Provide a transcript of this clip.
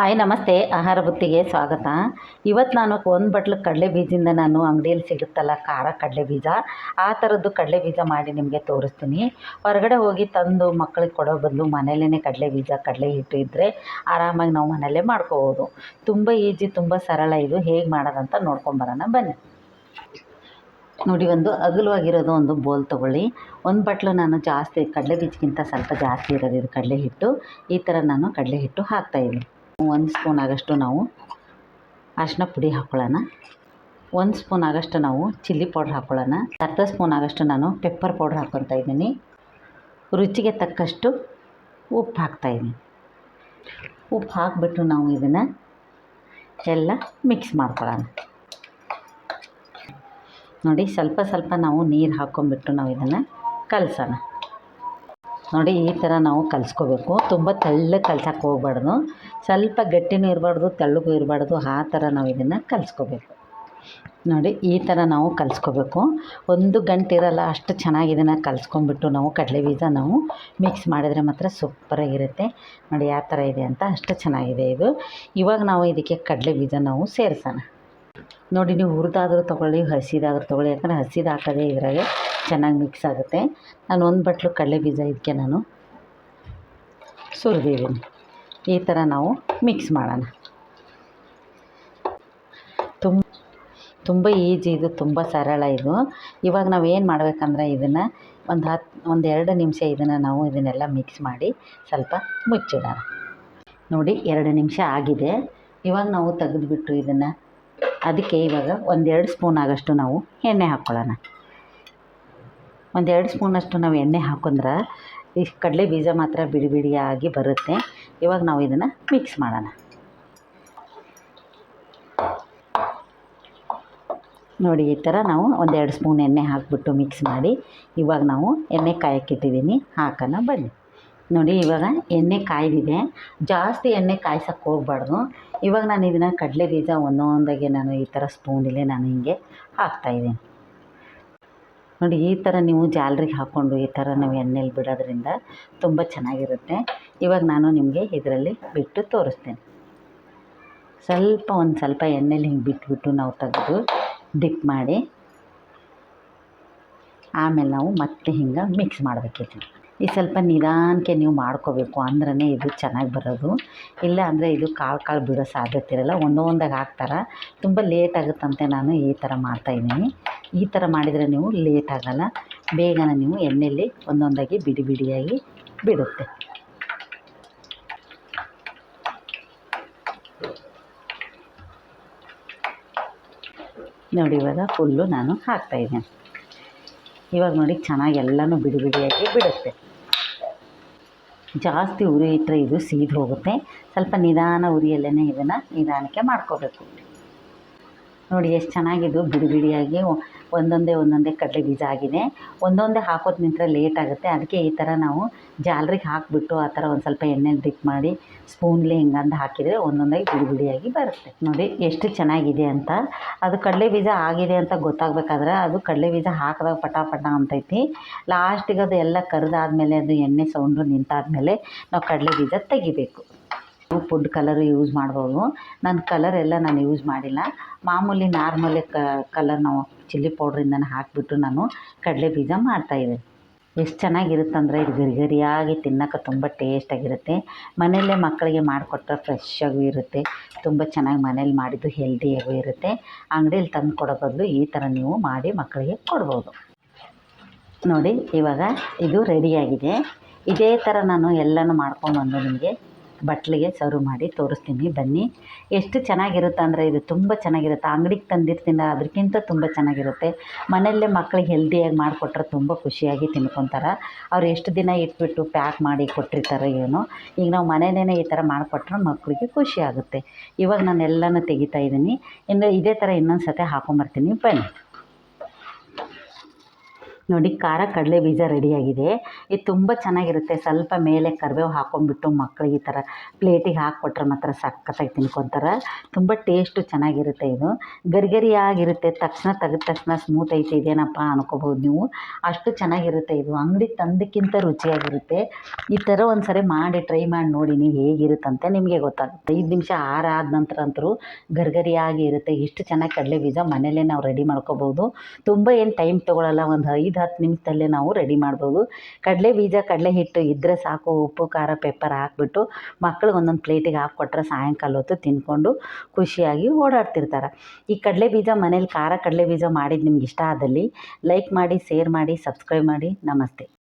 Hi ನಮಸ್ತೆ, ಆಹಾರ ಬುತ್ತಿಗೆ ಸ್ವಾಗತ. ಇವತ್ತು ನಾನು ಒಂದು ಬಟ್ಲು ಕಡಲೆ ಬೀಜದಿಂದ ನಾನು ಅಂಗಡಿಯಲ್ಲಿ ಸಿಗುತ್ತಲ್ಲ ಖಾರ ಕಡಲೆ ಬೀಜ, ಆ ಥರದ್ದು ಕಡಲೆ ಬೀಜ ಮಾಡಿ ನಿಮಗೆ ತೋರಿಸ್ತೀನಿ. ಹೊರಗಡೆ ಹೋಗಿ ತಂದು ಮಕ್ಕಳಿಗೆ ಕೊಡೋ ಬದಲು ಮನೆಯಲ್ಲೇ ಕಡಲೆ ಬೀಜ ಕಡಲೆ ಹಿಟ್ಟು ಇದ್ದರೆ ಆರಾಮಾಗಿ ನಾವು ಮನೆಯಲ್ಲೇ ಮಾಡ್ಕೋಬೋದು. ತುಂಬ ಈಜಿ, ತುಂಬ ಸರಳ. ಇದು ಹೇಗೆ ಮಾಡೋದಂತ ನೋಡ್ಕೊಂಬರೋಣ ಬನ್ನಿ. ನೋಡಿ, ಒಂದು ಅಗಲವಾಗಿರೋದು ಒಂದು ಬೋಲ್ ತೊಗೊಳ್ಳಿ. ಒಂದು ಬಟ್ಲು ನಾನು ಜಾಸ್ತಿ ಕಡಲೆ ಬೀಜಕ್ಕಿಂತ ಸ್ವಲ್ಪ ಜಾಸ್ತಿ ಇರೋದು ಇದು ಕಡಲೆ ಹಿಟ್ಟು. ಈ ಥರ ನಾನು ಕಡಲೆ ಹಿಟ್ಟು ಹಾಕ್ತಾಯಿದ್ದೀನಿ. 1 ಸ್ಪೂನ್ ಆಗಷ್ಟು ನಾವು ಅರಿಶಿನ ಪುಡಿ ಹಾಕ್ಕೊಳ್ಳೋಣ. 1 ಸ್ಪೂನ್ ಆಗಷ್ಟು ನಾವು ಚಿಲ್ಲಿ ಪೌಡ್ರ್ ಹಾಕ್ಕೊಳ್ಳೋಣ. ಅರ್ಧ ಸ್ಪೂನ್ ಆಗಷ್ಟು ನಾನು ಪೆಪ್ಪರ್ ಪೌಡ್ರ್ ಹಾಕ್ಕೊತಾ ಇದ್ದೀನಿ. ರುಚಿಗೆ ತಕ್ಕಷ್ಟು ಉಪ್ಪು ಹಾಕ್ತಾಯಿದ್ದೀನಿ. ಉಪ್ಪು ಹಾಕಿಬಿಟ್ಟು ನಾವು ಇದನ್ನು ಎಲ್ಲ ಮಿಕ್ಸ್ ಮಾಡ್ಕೊಳ್ಳೋಣ. ನೋಡಿ, ಸ್ವಲ್ಪ ಸ್ವಲ್ಪ ನಾವು ನೀರು ಹಾಕ್ಕೊಂಬಿಟ್ಟು ನಾವು ಇದನ್ನು ಕಲಸೋಣ. ನೋಡಿ, ಈ ಥರ ನಾವು ಕಲಿಸ್ಕೋಬೇಕು. ತುಂಬ ತೆಳ್ಳಗೆ ಕಲ್ಸಕ್ಕೆ ಹೋಗ್ಬಾರ್ದು, ಸ್ವಲ್ಪ ಗಟ್ಟಿನೂ ಇರಬಾರ್ದು, ತೆಳ್ಳಗೂ ಇರಬಾರ್ದು. ಆ ಥರ ನಾವು ಇದನ್ನು ಕಲಿಸ್ಕೋಬೇಕು. ನೋಡಿ, ಈ ಥರ ನಾವು ಕಲಿಸ್ಕೋಬೇಕು. 1 ಗಂಟೆ ಇರಲ್ಲ, ಅಷ್ಟು ಚೆನ್ನಾಗಿ ಇದನ್ನು ಕಲಿಸ್ಕೊಂಬಿಟ್ಟು ನಾವು ಕಡಲೆ ಬೀಜ ನಾವು ಮಿಕ್ಸ್ ಮಾಡಿದರೆ ಮಾತ್ರ ಸೂಪರಾಗಿರುತ್ತೆ. ನೋಡಿ ಯಾವ ಥರ ಇದೆ ಅಂತ, ಅಷ್ಟು ಚೆನ್ನಾಗಿದೆ ಇದು. ಇವಾಗ ನಾವು ಇದಕ್ಕೆ ಕಡಲೆ ಬೀಜ ನಾವು ಸೇರಿಸೋಣ. ನೋಡಿ, ನೀವು ಹುರಿದಾದರೂ ತೊಗೊಳ್ಳಿ, ಹಸಿದಾದರೂ ತೊಗೊಳ್ಳಿ. ಯಾಕಂದರೆ ಹಸಿದು ಹಾಕೋದೇ ಇದ್ರಾಗೆ ಚೆನ್ನಾಗಿ ಮಿಕ್ಸ್ ಆಗುತ್ತೆ. ನಾನು 1 ಬಟ್ಲು ಕಡಲೆ ಬೀಜ ಇದಕ್ಕೆ ನಾನು ಸುರಿದಿದ್ದೀನಿ. ಈ ಥರ ನಾವು ಮಿಕ್ಸ್ ಮಾಡೋಣ. ತುಂಬ ಈಜಿ ಇದು, ತುಂಬ ಸರಳ ಇದು. ಇವಾಗ ನಾವು ಏನು ಮಾಡಬೇಕಂದ್ರೆ ಇದನ್ನು ಒಂದು 2 ನಿಮಿಷ ಇದನ್ನೆಲ್ಲ ಮಿಕ್ಸ್ ಮಾಡಿ ಸ್ವಲ್ಪ ಮುಚ್ಚಿಡೋಣ. ನೋಡಿ, 2 ನಿಮಿಷ ಆಗಿದೆ. ಇವಾಗ ನಾವು ತೆಗೆದುಬಿಟ್ಟು ಇದನ್ನು ಅದಕ್ಕೆ ಇವಾಗ 1-2 ಸ್ಪೂನ್ ಆಗಷ್ಟು ನಾವು ಎಣ್ಣೆ ಹಾಕ್ಕೊಳ್ಳೋಣ. 1-2 ಸ್ಪೂನಷ್ಟು ನಾವು ಎಣ್ಣೆ ಹಾಕೊಂಡ್ರೆ ಈ ಕಡಲೆ ಬೀಜ ಮಾತ್ರ ಬಿಡಿ ಬಿಡಿಯಾಗಿ ಬರುತ್ತೆ. ಇವಾಗ ನಾವು ಇದನ್ನು ಮಿಕ್ಸ್ ಮಾಡೋಣ. ನೋಡಿ, ಈ ಥರ ನಾವು 1-2 ಸ್ಪೂನ್ ಎಣ್ಣೆ ಹಾಕಿಬಿಟ್ಟು ಮಿಕ್ಸ್ ಮಾಡಿ ಇವಾಗ ನಾವು ಎಣ್ಣೆ ಕಾಯಕ್ಕಿಟ್ಟಿದ್ದೀನಿ, ಹಾಕೋಣ ಬನ್ನಿ. ನೋಡಿ, ಇವಾಗ ಎಣ್ಣೆ ಕಾಯ್ದಿದೆ. ಜಾಸ್ತಿ ಎಣ್ಣೆ ಕಾಯ್ಸೋಕ್ಕೆ ಹೋಗ್ಬಾರ್ದು. ಇವಾಗ ನಾನು ಇದನ್ನು ಕಡಲೆ ಬೀಜ ಒಂದೊಂದಾಗೆ ನಾನು ಈ ಥರ ಸ್ಪೂನಲ್ಲೇ ನಾನು ಹಿಂಗೆ ಹಾಕ್ತಾಯಿದ್ದೀನಿ. ನೋಡಿ, ಈ ಥರ ನೀವು ಜಾಲರಿಗೆ ಹಾಕ್ಕೊಂಡು ಈ ಥರ ನಾವು ಎಣ್ಣೆಲಿ ಬಿಡೋದ್ರಿಂದ ತುಂಬ ಚೆನ್ನಾಗಿರುತ್ತೆ. ಇವಾಗ ನಾನು ನಿಮಗೆ ಇದರಲ್ಲಿ ಬಿಟ್ಟು ತೋರಿಸ್ತೀನಿ. ಒಂದು ಸ್ವಲ್ಪ ಎಣ್ಣೆಲಿ ಹಿಂಗೆ ಬಿಟ್ಬಿಟ್ಟು ನಾವು ತೆಗೆದು ಡಿಪ್ ಮಾಡಿ ಆಮೇಲೆ ನಾವು ಮತ್ತೆ ಹಿಂಗೆ ಮಿಕ್ಸ್ ಮಾಡಬೇಕಿತ್ತು. ಈ ಸ್ವಲ್ಪ ನಿಧಾನಕ್ಕೆ ನೀವು ಮಾಡ್ಕೋಬೇಕು, ಅಂದ್ರೇ ಇದು ಚೆನ್ನಾಗಿ ಬರೋದು. ಇಲ್ಲ ಅಂದರೆ ಇದು ಕಾಳು ಬಿಡೋ ಸಾಧ್ಯತೆ ಇರೋಲ್ಲ. ಒಂದೊಂದಾಗಿ ಹಾಕ್ತಾರೆ, ತುಂಬ ಲೇಟ್ ಆಗುತ್ತಂತೆ. ನಾನು ಈ ಥರ ಮಾಡ್ತಾಯಿದ್ದೀನಿ. ಈ ಥರ ಮಾಡಿದರೆ ನೀವು ಲೇಟ್ ಆಗೋಲ್ಲ, ಬೇಗನೆ ನೀವು ಎಣ್ಣೆಯಲ್ಲಿ ಒಂದೊಂದಾಗಿ ಬಿಡಿ ಬಿಡಿಯಾಗಿ ಬಿಡುತ್ತೆ. ನೋಡಿ, ಇವಾಗ ಫುಲ್ಲು ನಾನು ಹಾಕ್ತಾಯಿದ್ದೀನಿ. ಇವಾಗ ನೋಡಿ, ಚೆನ್ನಾಗಿ ಎಲ್ಲನೂ ಬಿಡಿ ಬಿಡಿಯಾಗಿ ಬಿಡುತ್ತೆ. ಜಾಸ್ತಿ ಉರಿ ಇಟ್ಟರೆ ಇದು ಸೀದು ಹೋಗುತ್ತೆ. ಸ್ವಲ್ಪ ನಿಧಾನ ಉರಿಯಲ್ಲೇ ಇದನ್ನು ನಿಧಾನಕ್ಕೆ ಮಾಡ್ಕೋಬೇಕು. ನೋಡಿ, ಎಷ್ಟು ಚೆನ್ನಾಗಿದ್ದು ಬಿಡಿ ಬಿಡಿಯಾಗಿ ಒಂದೊಂದೇ ಕಡಲೆ ಬೀಜ ಆಗಿದೆ. ಒಂದೊಂದೇ ಹಾಕೋದು ನಿಂತರೆ ಲೇಟ್ ಆಗುತ್ತೆ. ಅದಕ್ಕೆ ಈ ಥರ ನಾವು ಜಾಲರಿಗೆ ಹಾಕಿಬಿಟ್ಟು ಆ ಥರ ಒಂದು ಸ್ವಲ್ಪ ಎಣ್ಣೆಲಿ ಡಿಪ್ ಮಾಡಿ ಸ್ಪೂನ್ಲಿ ಹಿಂಗಂದು ಹಾಕಿದರೆ ಒಂದೊಂದಾಗಿ ಬಿಡಿ ಬಿಡಿಯಾಗಿ ಬರುತ್ತೆ. ನೋಡಿ, ಎಷ್ಟು ಚೆನ್ನಾಗಿದೆ ಅಂತ. ಅದು ಕಡಲೆ ಬೀಜ ಆಗಿದೆ ಅಂತ ಗೊತ್ತಾಗಬೇಕಾದ್ರೆ ಅದು ಕಡಲೆ ಬೀಜ ಹಾಕಿದಾಗ ಪಟ ಅಂತೈತಿ. ಲಾಸ್ಟಿಗೆ ಅದು ಎಲ್ಲ ಕರಿದಾದ್ಮೇಲೆ ಅದು ಎಣ್ಣೆ ಸೌಂಡು ನಿಂತಾದ್ಮೇಲೆ ನಾವು ಕಡಲೆ ಬೀಜ ತೆಗಿಬೇಕು. ಫುಡ್ ಕಲರ್ ಯೂಸ್ ಮಾಡ್ಬೋದು. ನಾನು ಕಲರ್ ಎಲ್ಲ ನಾನು ಯೂಸ್ ಮಾಡಿಲ್ಲ. ಮಾಮೂಲಿ ನಾರ್ಮಲಿ ಕಲರ್ ನಾವು ಚಿಲ್ಲಿ ಪೌಡ್ರಿಂದನೇ ಹಾಕಿಬಿಟ್ಟು ನಾನು ಕಡಲೆ ಬೀಜ ಮಾಡ್ತಾಯಿದ್ದೀನಿ. ಎಷ್ಟು ಚೆನ್ನಾಗಿರುತ್ತಂದರೆ ಇದು ಗರಿಗರಿಯಾಗಿ ತಿನ್ನೋಕೆ ತುಂಬ ಟೇಸ್ಟಾಗಿರುತ್ತೆ. ಮನೆಯಲ್ಲೇ ಮಕ್ಕಳಿಗೆ ಮಾಡಿಕೊಟ್ರೆ ಫ್ರೆಶ್ಶಾಗೂ ಇರುತ್ತೆ. ತುಂಬ ಚೆನ್ನಾಗಿ ಮನೇಲಿ ಮಾಡಿದ್ದು ಹೆಲ್ದಿಯಾಗೂ ಇರುತ್ತೆ. ಅಂಗಡಿಯಲ್ಲಿ ತಂದು ಕೊಡೋ ಬದಲು ಈ ಥರ ನೀವು ಮಾಡಿ ಮಕ್ಕಳಿಗೆ ಕೊಡ್ಬೋದು. ನೋಡಿ, ಇವಾಗ ಇದು ರೆಡಿಯಾಗಿದೆ. ಇದೇ ಥರ ನಾನು ಎಲ್ಲನೂ ಮಾಡ್ಕೊಂಡ್ಬಂದು ನಿಮಗೆ ಬಟ್ಲಿಗೆ ಸರ್ವ್ ಮಾಡಿ ತೋರಿಸ್ತೀನಿ ಬನ್ನಿ. ಎಷ್ಟು ಚೆನ್ನಾಗಿರುತ್ತೆ ಅಂದರೆ ಇದು ತುಂಬ ಚೆನ್ನಾಗಿರುತ್ತೆ. ಅಂಗಡಿಗೆ ತಂದಿರ್ತೀನಿ ಅದಕ್ಕಿಂತ ತುಂಬ ಚೆನ್ನಾಗಿರುತ್ತೆ. ಮನೆಯಲ್ಲೇ ಮಕ್ಕಳಿಗೆ ಹೆಲ್ದಿಯಾಗಿ ಮಾಡಿಕೊಟ್ರೆ ತುಂಬ ಖುಷಿಯಾಗಿ ತಿನ್ಕೊತಾರೆ. ಅವ್ರು ಎಷ್ಟು ದಿನ ಇಟ್ಬಿಟ್ಟು ಪ್ಯಾಕ್ ಮಾಡಿ ಕೊಟ್ಟಿರ್ತಾರೆ ಏನೋ. ಈಗ ನಾವು ಮನೆಯಲ್ಲೇ ಈ ಥರ ಮಾಡಿಕೊಟ್ರೆ ಮಕ್ಕಳಿಗೆ ಖುಷಿ ಆಗುತ್ತೆ. ಇವಾಗ ನಾನು ಎಲ್ಲನೂ ತೆಗಿತಾಯಿದ್ದೀನಿ. ಇನ್ನು ಇದೇ ಥರ ಇನ್ನೊಂದು ಸತಿ ಹಾಕೊಂಬರ್ತೀನಿ ಬನ್ನಿ. ನೋಡಿ ಖಾರ ಕಡಲೆ ಬೀಜ ರೆಡಿಯಾಗಿದೆ. ಇದು ತುಂಬ ಚೆನ್ನಾಗಿರುತ್ತೆ. ಸ್ವಲ್ಪ ಮೇಲೆ ಕರಿಬೇವು ಹಾಕ್ಕೊಂಡ್ಬಿಟ್ಟು ಮಕ್ಳಿಗೆ ಈ ಥರ ಪ್ಲೇಟಿಗೆ ಹಾಕ್ಕೊಟ್ರೆ ಮಾತ್ರ ಸಖತ್ತಾಗಿ ತಿನ್ಕೊತಾರೆ. ತುಂಬ ಟೇಸ್ಟು ಚೆನ್ನಾಗಿರುತ್ತೆ. ಇದು ಗರಿಗರಿಯಾಗಿರುತ್ತೆ. ತಕ್ಷಣ ತೆಗೆದ ತಕ್ಷಣ ಸ್ಮೂತ್ ಐತೆ ಇದೇನಪ್ಪ ಅನ್ಕೋಬೋದು ನೀವು. ಅಷ್ಟು ಚೆನ್ನಾಗಿರುತ್ತೆ ಇದು. ಅಂಗಡಿ ತಂದಕ್ಕಿಂತ ರುಚಿಯಾಗಿರುತ್ತೆ. ಈ ಥರ ಒಂದು ಸರಿ ಮಾಡಿ ಟ್ರೈ ಮಾಡಿ ನೋಡಿ ನೀವು ಹೇಗಿರುತ್ತಂತೆ ನಿಮಗೆ ಗೊತ್ತಾಗುತ್ತೆ. 5 ನಿಮಿಷ ಆದ ನಂತರ ಅಂತೂ ಗರಿಗರಿಯಾಗಿ ಇರುತ್ತೆ. ಇಷ್ಟು ಚೆನ್ನಾಗಿ ಕಡಲೆ ಬೀಜ ಮನೆಯಲ್ಲೇ ನಾವು ರೆಡಿ ಮಾಡ್ಕೋಬೋದು. ತುಂಬ ಏನು ಟೈಮ್ ತೊಗೊಳ್ಳಲ್ಲ. ಒಂದು 5-10 ನಿಮಿಷದಲ್ಲೇ ನಾವು ರೆಡಿ ಮಾಡ್ಬೋದು. ಕಡಲೆ ಬೀಜ ಕಡಲೆ ಹಿಟ್ಟು ಇದ್ದರೆ ಸಾಕು. ಉಪ್ಪು ಖಾರ ಪೆಪ್ಪರ್ ಹಾಕ್ಬಿಟ್ಟು ಮಕ್ಳಿಗೆ ಒಂದೊಂದು ಪ್ಲೇಟಿಗೆ ಹಾಕ್ಕೊಟ್ರೆ ಸಾಯಂಕಾಲ ಹೊತ್ತು ತಿಂದ್ಕೊಂಡು ಖುಷಿಯಾಗಿ ಓಡಾಡ್ತಿರ್ತಾರೆ. ಈ ಕಡಲೆ ಬೀಜ ಮನೇಲಿ ಖಾರ ಕಡಲೆ ಬೀಜ ಮಾಡಿದ್ದು ನಿಮ್ಗೆ ಇಷ್ಟ ಆದಲ್ಲಿ ಲೈಕ್ ಮಾಡಿ, ಶೇರ್ ಮಾಡಿ, ಸಬ್ಸ್ಕ್ರೈಬ್ ಮಾಡಿ. ನಮಸ್ತೆ.